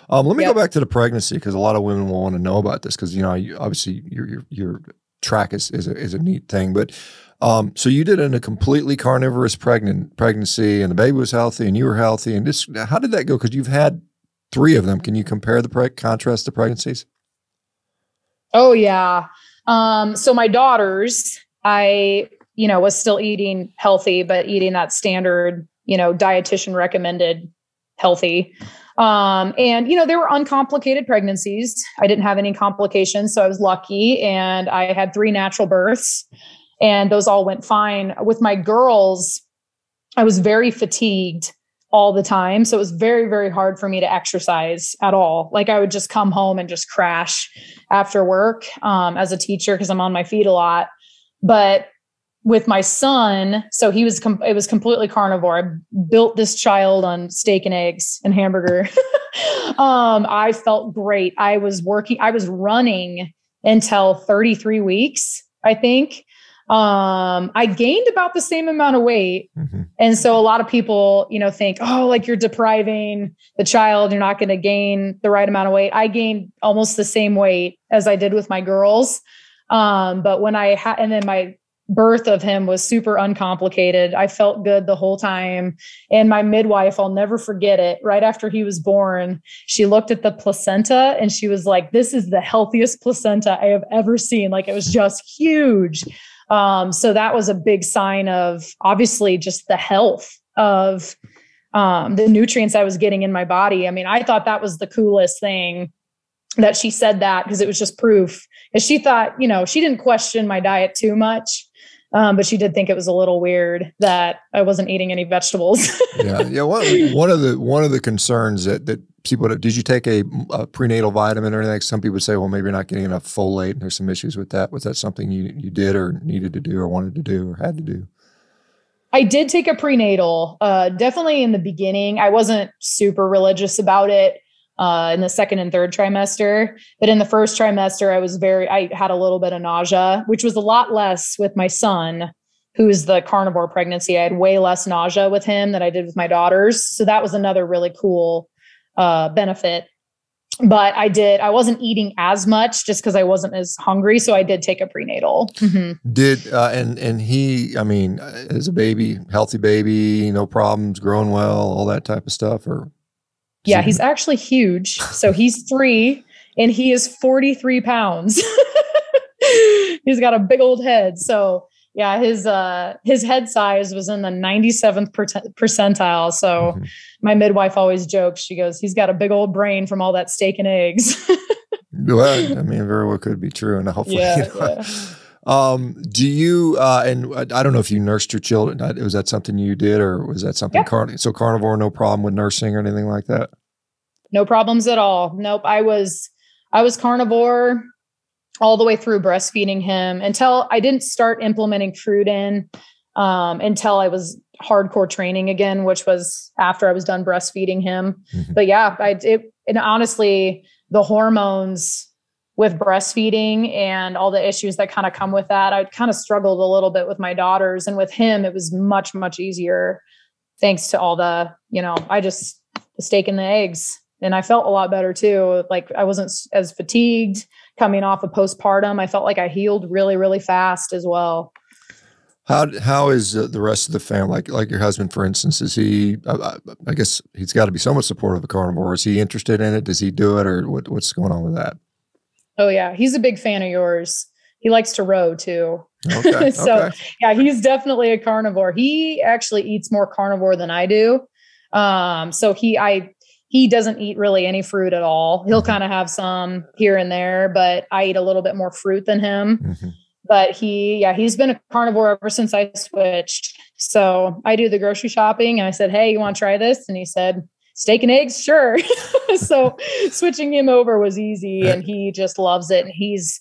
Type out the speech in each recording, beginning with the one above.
Let me go back to the pregnancy, because a lot of women will want to know about this, because, you know, obviously your track is a neat thing. But so you did in a completely carnivorous pregnancy, and the baby was healthy and you were healthy. And this, how did that go? Because you've had 3 of them. Can you compare contrast the pregnancies? Oh yeah. So my daughters, I, you know, was still eating healthy, but eating that standard, you know, dietitian recommended healthy. And, you know, they were uncomplicated pregnancies. I didn't have any complications, so I was lucky. And I had 3 natural births, and those all went fine. With my girls, I was very fatigued all the time. So it was very, very hard for me to exercise at all. Like I would just come home and just crash after work, as a teacher, because I'm on my feet a lot. But with my son, so it was completely carnivore. I built this child on steak and eggs and hamburger. I felt great. I was running until 33 weeks, I think. I gained about the same amount of weight. Mm-hmm. And so a lot of people, you know, think, oh, like you're depriving the child, you're not going to gain the right amount of weight. I gained almost the same weight as I did with my girls. But when and then my birth of him was super uncomplicated. I felt good the whole time. And my midwife, I'll never forget it. Right after he was born, she looked at the placenta and she was like, this is the healthiest placenta I have ever seen. Like it was just huge. So that was a big sign of obviously just the health of the nutrients I was getting in my body. I mean, I thought that was the coolest thing that she said that, because it was just proof. And she thought, you know, she didn't question my diet too much. But she did think it was a little weird that I wasn't eating any vegetables. Yeah. One of the concerns that people, did you take a prenatal vitamin or anything? Some people say, well, maybe you're not getting enough folate, and there's some issues with that. Was that something you did or needed to do or wanted to do or had to do? I did take a prenatal, definitely in the beginning. I wasn't super religious about it. In the 2nd and 3rd trimester. But in the 1st trimester, I had a little bit of nausea, which was a lot less with my son, who's the carnivore pregnancy. I had way less nausea with him than I did with my daughters. So that was another really cool benefit. But I wasn't eating as much just because I wasn't as hungry. So I did take a prenatal. Mm-hmm. And he, I mean, as a baby, healthy baby, no problems, growing well, all that type of stuff, or? Yeah, he's actually huge. So he's 3 and he is 43 pounds. He's got a big old head. So yeah, his head size was in the 97th percentile. So my midwife always jokes, she goes, he's got a big old brain from all that steak and eggs. Well, I mean, very well could be true. And hopefully, do you, and I don't know if you nursed your children. Was that something you did, or was that something so carnivore, no problem with nursing or anything like that? No problems at all. Nope. I was carnivore all the way through breastfeeding him until I didn't start implementing fruit in, until I was hardcore training again, which was after I was done breastfeeding him. Mm-hmm. But yeah, and honestly, the hormones with breastfeeding and all the issues that kind of come with that, I kind of struggled a little bit with my daughters, and with him, it was much, much easier thanks to all the, you know, the steak and the eggs. And I felt a lot better too. Like I wasn't as fatigued coming off of postpartum. I felt like I healed really, really fast as well. How is the rest of the family, like your husband, for instance, is he, I guess he's got to be somewhat supportive of carnivore. Is he interested in it? Does he do it, or what's going on with that? Oh yeah. He's a big fan of yours. He likes to row too. Okay. So yeah, he's definitely a carnivore. He actually eats more carnivore than I do. So he doesn't eat really any fruit at all. He'll kind of have some here and there, but I eat a little bit more fruit than him. Mm-hmm. But he's been a carnivore ever since I switched. So I do the grocery shopping and I said, hey, you want to try this? And he said, steak and eggs? Sure. So switching him over was easy, and he just loves it. And he's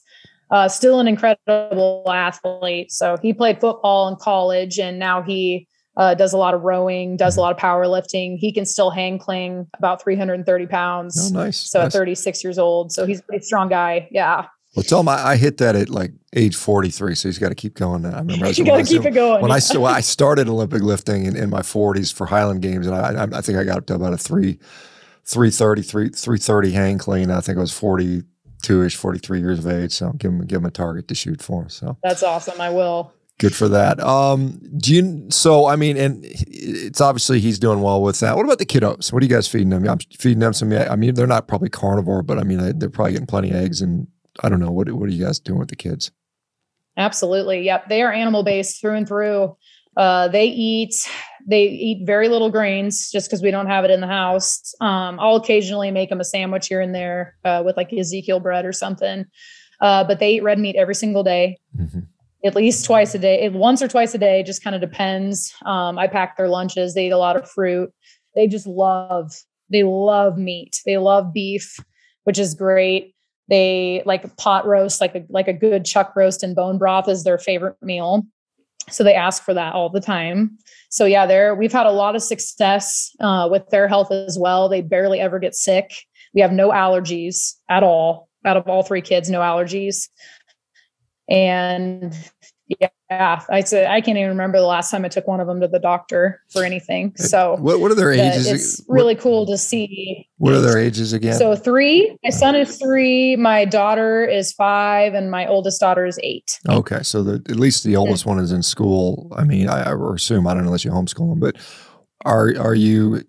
still an incredible athlete. So he played football in college, and now he does a lot of rowing, does a lot of powerlifting. He can still hang cling about 330 pounds. Oh, nice. So at 36 years old. So he's a pretty strong guy. Yeah. Well, tell him I hit that at like age 43, so he's got to keep going. I remember you got to keep it going. When I started Olympic lifting in my 40s for Highland Games, and I think I got up to about a 3 330 hang clean. I think I was 42-ish, 43 years of age. So give him a target to shoot for. So that's awesome. I will. Good for that. So I mean, and it's obviously he's doing well with that. What about the kiddos? What are you guys feeding them? I'm feeding them some, I mean, they're not probably carnivore, but I mean, they're probably getting plenty of eggs, and I don't know. What are you guys doing with the kids? Absolutely. Yep. They are animal-based through and through. They eat very little grains just because we don't have it in the house. I'll occasionally make them a sandwich here and there, with like Ezekiel bread or something. But they eat red meat every single day. Mm-hmm. At least twice a day, once or twice a day, just kind of depends. I pack their lunches. They eat a lot of fruit. They love meat. They love beef, which is great. They like pot roast, like a good chuck roast and bone broth is their favorite meal. So they ask for that all the time. So yeah, we've had a lot of success with their health as well. They barely ever get sick. We have no allergies at all. Out of all three kids, no allergies. And yeah, I can't even remember the last time I took one of them to the doctor for anything. So what are their ages? It's really cool to see. What are their ages again? So 3, my son is 3, my daughter is 5, and my oldest daughter is 8. Okay. So at least the oldest one is in school. I mean, I assume, I don't know unless you homeschool them, but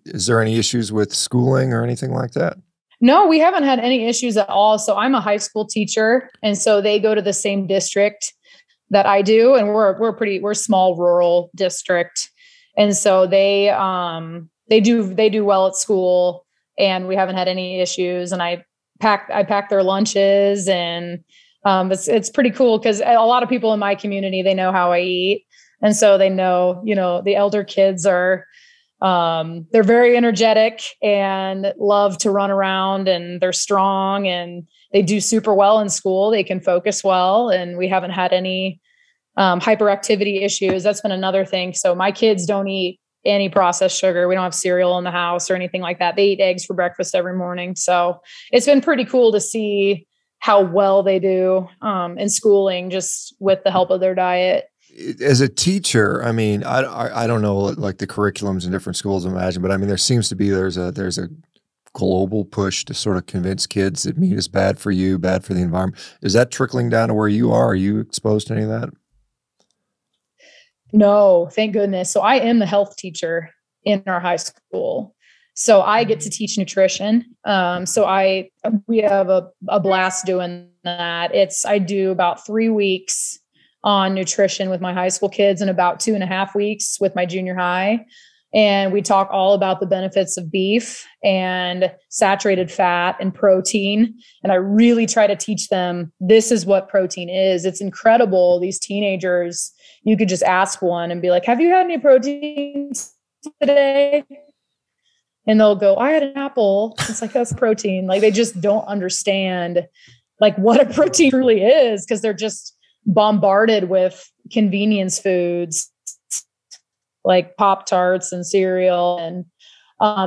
is there any issues with schooling or anything like that? No, we haven't had any issues at all. So I'm a high school teacher, and so they go to the same district that I do, and we're small rural district, and so they do well at school, and we haven't had any issues. And I pack their lunches, and it's pretty cool because a lot of people in my community, they know how I eat, and so they know, the elder kids are. They're very energetic and love to run around, and they're strong, and they do super well in school. They can focus well, and we haven't had any hyperactivity issues. That's been another thing. So my kids don't eat any processed sugar. We don't have cereal in the house or anything like that. They eat eggs for breakfast every morning. So it's been pretty cool to see how well they do in schooling, just with the help of their diet. As a teacher, I mean, I don't know like the curriculums in different schools, imagine, but I mean, there seems to be, there's a global push to sort of convince kids that meat is bad for you, bad for the environment. Is that trickling down to where you are? Are you exposed to any of that? No, thank goodness. So I am the health teacher in our high school. So I get to teach nutrition. We have a blast doing that. I do about 3 weeks on nutrition with my high school kids and about 2.5 weeks with my junior high. And we talk all about the benefits of beef and saturated fat and protein. And I really try to teach them, this is what protein is. It's incredible. These teenagers, you could just ask one and be like, have you had any protein today? And they'll go, I had an apple. It's like, that's protein. Like, they just don't understand like what a protein really is, because they're just bombarded with convenience foods like Pop-Tarts and cereal. And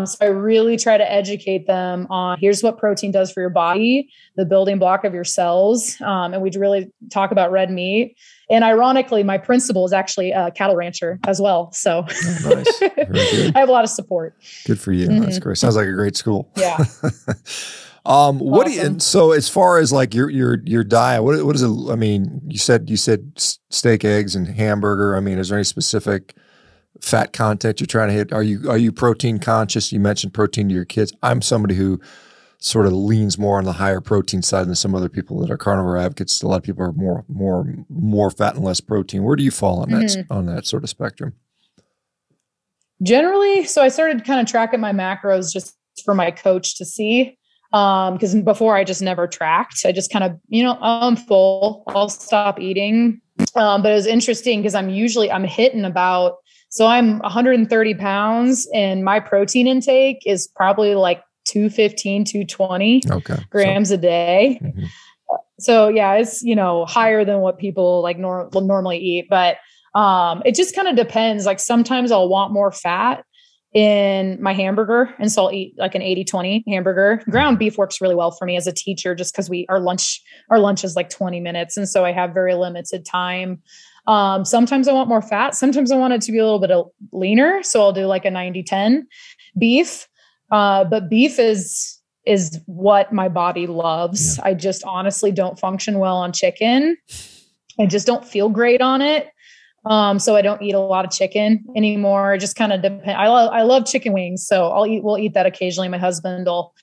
so I really try to educate them on, here's what protein does for your body, the building block of your cells. And we really talk about red meat. And ironically, my principal is actually a cattle rancher as well. So nice. I have a lot of support. Good for you. Mm-hmm. That's great. Sounds like a great school. Yeah. What do you, so as far as like your diet, what is it? I mean, you said steak, eggs, and hamburger. I mean, is there any specific fat content you're trying to hit? Are you protein conscious? You mentioned protein to your kids. I'm somebody who sort of leans more on the higher protein side than some other people that are carnivore advocates. A lot of people are more fat and less protein. Where do you fall on that sort of spectrum? Generally, so I started kind of tracking my macros just for my coach to see. Because before I just never tracked. I just kind of, I'm full, I'll stop eating. But it was interesting because I'm hitting about, so I'm 130 pounds and my protein intake is probably like 215, 220 grams a day. Mm-hmm. So yeah, it's, higher than what people like normally eat, but it just kind of depends. Like sometimes I'll want more fat in my hamburger, and so I'll eat like an 80-20 hamburger. Ground beef works really well for me as a teacher, just because our lunch is like 20 minutes, and so I have very limited time. Sometimes I want more fat. Sometimes I want it to be a little bit leaner, so I'll do like a 90-10 beef. But beef is what my body loves. Yeah. I just honestly don't function well on chicken. I just don't feel great on it. So I don't eat a lot of chicken anymore. It just kind of depends. I love chicken wings. So we'll eat that occasionally. My husband will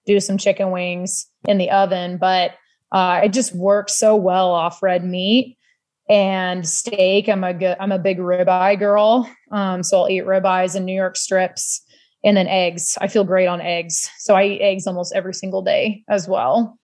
do some chicken wings in the oven, but it just works so well off red meat and steak. I'm a big ribeye girl. So I'll eat ribeyes and New York strips and then eggs. I feel great on eggs. So I eat eggs almost every single day as well.